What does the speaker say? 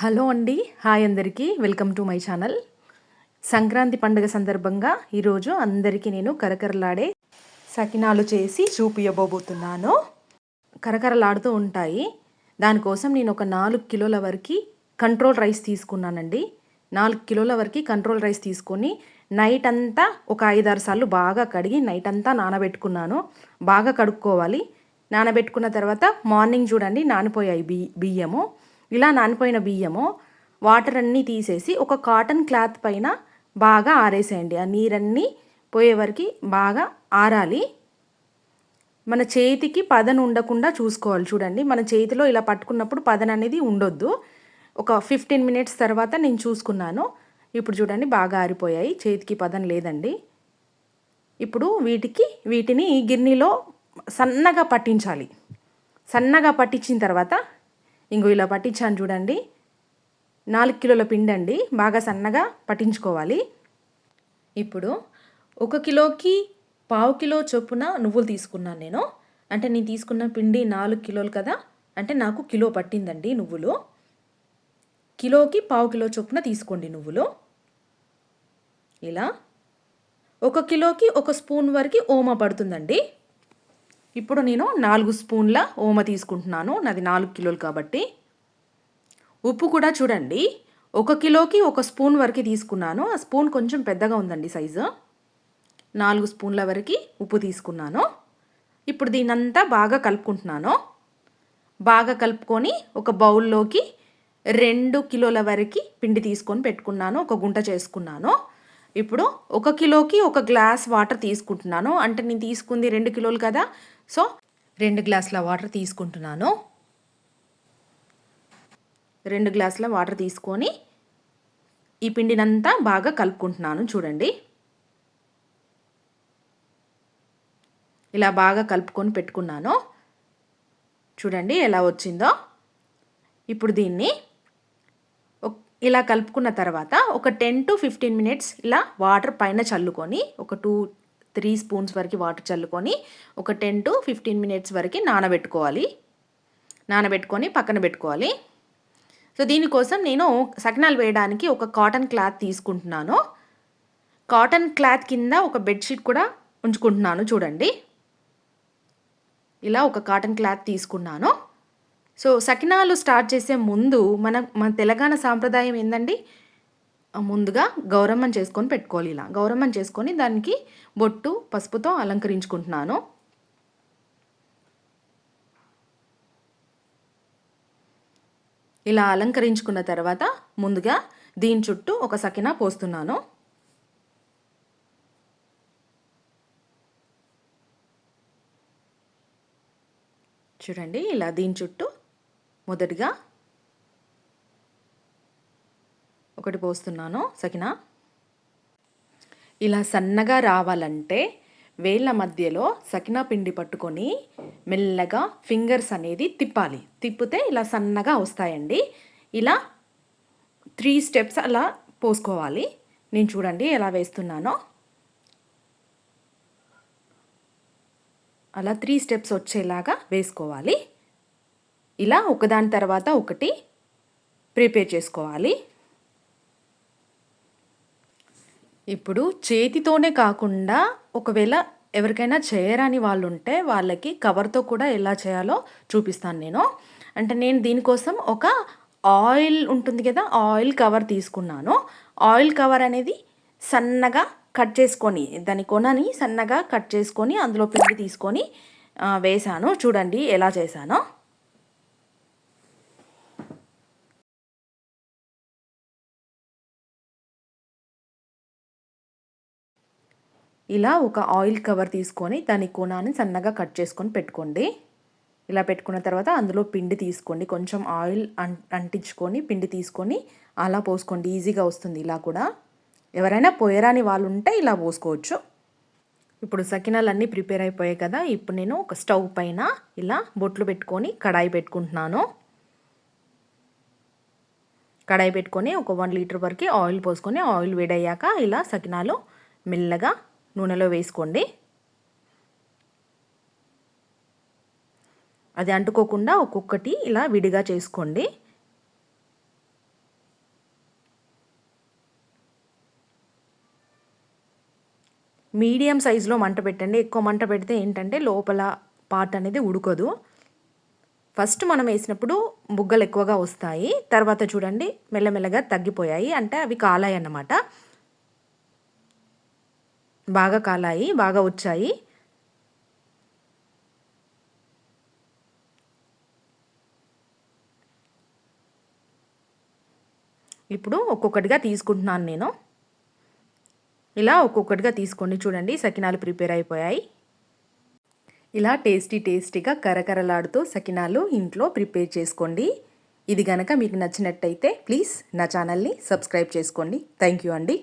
Hello అండి, hi అందరికీ, welcome to my channel. Sankranti పండుగ సందర్భంగా ఈరోజు అందరికీ నేను కరకరలాడే సకినాలు చేసి చూపించబోతున్నాను. కరకరలాడుతూ ఉంటాయి. దానికోసం నేను ఒక 4 కిలోల వరకు కంట్రోల్ రైస్ తీసుకున్నానండి. 4 కిలోల వరకు కంట్రోల్ రైస్ తీసుకొని నైట్ అంతా ఒక 5-6 సార్లు బాగా కడిగి నైట్ అంతా నానబెట్టుకున్నాను. బాగా కడుక్కోవాలి. నానబెట్టుకున్న తర్వాత మార్నింగ్ చూడండి నానిపోయాయి బియ్యము. ఇలా నానిపోయిన బియ్యము వాటర్ అన్నీ తీసేసి ఒక కాటన్ క్లాత్ పైన బాగా ఆరేసేయండి. ఆ నీరన్నీ పోయే వరకు బాగా ఆరాలి. మన చేతికి పదన ఉండకుండా చూసుకోవాలి. చూడండి, మన చేతిలో ఇలా పట్టుకున్నప్పుడు పదన అనేది ఉండొద్దు. ఒక 15 మినిట్స్ తర్వాత నేను చూసుకున్నాను. ఇప్పుడు చూడండి బాగా ఆరిపోయాయి, చేతికి పదన లేదండి. ఇప్పుడు వీటిని గిన్నెలో సన్నగా పట్టించాలి. సన్నగా పట్టించిన తర్వాత ఇంకో ఇలా పట్టించాను చూడండి. 4 కిలోల పిండి అండి, బాగా సన్నగా పట్టించుకోవాలి. ఇప్పుడు 1 కిలోకి 1/4 కిలో చొప్పున నువ్వులు తీసుకున్నాను నేను. అంటే నేను తీసుకున్న పిండి 4 కిలోలు కదా, అంటే నాకు కిలో పట్టిందండి నువ్వులు. కిలోకి 1/4 కిలో చొప్పున తీసుకోండి నువ్వులు. ఇలా 1 కిలోకి 1 స్పూన్ వరకు ఓమ పడుతుందండి. ఇప్పుడు నేను 4 స్పూన్ల ఓమ తీసుకుంటున్నాను, నాది 4 కిలోలు కాబట్టి. ఉప్పు కూడా చూడండి, 1 కిలోకి 1 స్పూన్ వరకు తీసుకున్నాను. ఆ స్పూన్ కొంచెం పెద్దగా ఉందండి సైజు. 4 స్పూన్ల వరకు ఉప్పు తీసుకున్నాను. ఇప్పుడు దీనంతా బాగా కలుపుకుంటున్నాను. బాగా కలుపుకొని ఒక బౌల్లోకి 2 కిలోల వరకు పిండి తీసుకొని పెట్టుకున్నాను. ఒక గుంట చేసుకున్నాను. ఇప్పుడు 1 కిలోకి 1 గ్లాస్ వాటర్ తీసుకుంటున్నాను. అంటే నేను తీసుకుంది 2 కిలోలు కదా, సో 2 గ్లాసుల వాటర్ తీసుకుంటున్నాను. 2 గ్లాసుల వాటర్ తీసుకొని ఈ పిండినంతా బాగా కలుపుకుంటున్నాను. చూడండి, ఇలా బాగా కలుపుకొని పెట్టుకున్నాను. చూడండి ఎలా వచ్చిందో. ఇప్పుడు దీన్ని ఇలా కలుపుకున్న తర్వాత ఒక 10 to 15 మినిట్స్ ఇలా వాటర్ పైన చల్లుకొని ఒక 2-3 స్పూన్స్ వరకు వాటర్ చల్లుకొని ఒక 10 to 15 మినిట్స్ వరకు నానబెట్టుకొని పక్కన పెట్టుకోవాలి. సో దీనికోసం నేను సకినాలు వేయడానికి ఒక కాటన్ క్లాత్ తీసుకుంటున్నాను. కాటన్ క్లాత్ కింద ఒక బెడ్షీట్ కూడా ఉంచుకుంటున్నాను. చూడండి, ఇలా ఒక కాటన్ క్లాత్ తీసుకున్నాను. సో సకినాలు స్టార్ట్ చేసే ముందు మన తెలంగాణ సాంప్రదాయం ఏందండి, ముందుగా గౌరమ్మని చేసుకొని పెట్టుకోవాలి. ఇలా గౌరమ్మని చేసుకొని దానికి బొట్టు పసుపుతో అలంకరించుకుంటున్నాను. ఇలా అలంకరించుకున్న తర్వాత ముందుగా దీని చుట్టూ ఒక సకినా పోస్తున్నాను. చూడండి, ఇలా దీని చుట్టూ మొదటిగా ఒకటి పోస్తున్నాను సకినా. ఇలా సన్నగా రావాలంటే వేళ్ళ మధ్యలో సకినా పిండి పట్టుకొని మెల్లగా ఫింగర్స్ అనేది తిప్పితే ఇలా సన్నగా వస్తాయండి. ఇలా 3 స్టెప్స్ అలా పోసుకోవాలి. నేను చూడండి ఎలా వేస్తున్నానో. అలా 3 స్టెప్స్ వచ్చేలాగా వేసుకోవాలి. ఇలా ఒకదాని తర్వాత ఒకటి ప్రిపేర్ చేసుకోవాలి. ఇప్పుడు చేతితోనే కాకుండా ఒకవేళ ఎవరికైనా చేయరాని వాళ్ళు ఉంటే వాళ్ళకి కవర్తో కూడా ఎలా చేయాలో చూపిస్తాను నేను. అంటే నేను దీనికోసం ఒక ఆయిల్ ఉంటుంది కదా, ఆయిల్ కవర్ తీసుకున్నాను. ఆయిల్ కవర్ అనేది సన్నగా కట్ చేసుకొని దాని కొనని సన్నగా కట్ చేసుకొని అందులో పిండి తీసుకొని వేసాను. చూడండి ఎలా చేశానో. ఇలా ఒక ఆయిల్ కవర్ తీసుకొని దాని కోణాన్ని సన్నగా కట్ చేసుకొని పెట్టుకోండి. ఇలా పెట్టుకున్న తర్వాత అందులో పిండి తీసుకోండి. కొంచెం ఆయిల్ అంటించుకొని పిండి తీసుకొని అలా పోసుకోండి. ఈజీగా వస్తుంది ఇలా కూడా. ఎవరైనా పోయరాని వాళ్ళు ఉంటే ఇలా పోసుకోవచ్చు. ఇప్పుడు సకినాలు అన్నీ ప్రిపేర్ అయిపోయాయి కదా. ఇప్పుడు నేను ఒక స్టవ్ పైన ఇలా బొట్లు పెట్టుకొని కడాయి పెట్టుకుంటున్నాను. కడాయి పెట్టుకొని ఒక 1 లీటర్ వరకు ఆయిల్ పోసుకొని ఆయిల్ వేడయ్యాక ఇలా సకినాలు మెల్లగా నూనెలో వేసుకోండి. అది అంటుకోకుండా ఒక్కొక్కటి ఇలా విడిగా చేసుకోండి. మీడియం సైజులో మంట పెట్టండి. ఎక్కువ మంట పెడితే ఏంటంటే లోపల పార్ట్ అనేది ఉడకదు. ఫస్ట్ మనం వేసినప్పుడు బుగ్గలు ఎక్కువగా వస్తాయి, తర్వాత చూడండి మెల్లమెల్లగా తగ్గిపోయాయి, అంటే అవి కాలాయి అన్నమాట. బాగా కాలాయి, బాగా వచ్చాయి. ఇప్పుడు ఒక్కొక్కటిగా తీసుకుంటున్నాను నేను. ఇలా ఒక్కొక్కటిగా తీసుకోండి. చూడండి సకినాలు ప్రిపేర్ అయిపోయాయి. ఇలా టేస్టీగా కరకరలాడుతూ సకినాలు ఇంట్లో ప్రిపేర్ చేసుకోండి. ఇది గనక మీకు నచ్చినట్టయితే ప్లీజ్ నా ఛానల్ని సబ్స్క్రైబ్ చేసుకోండి. థ్యాంక్ యూ అండి.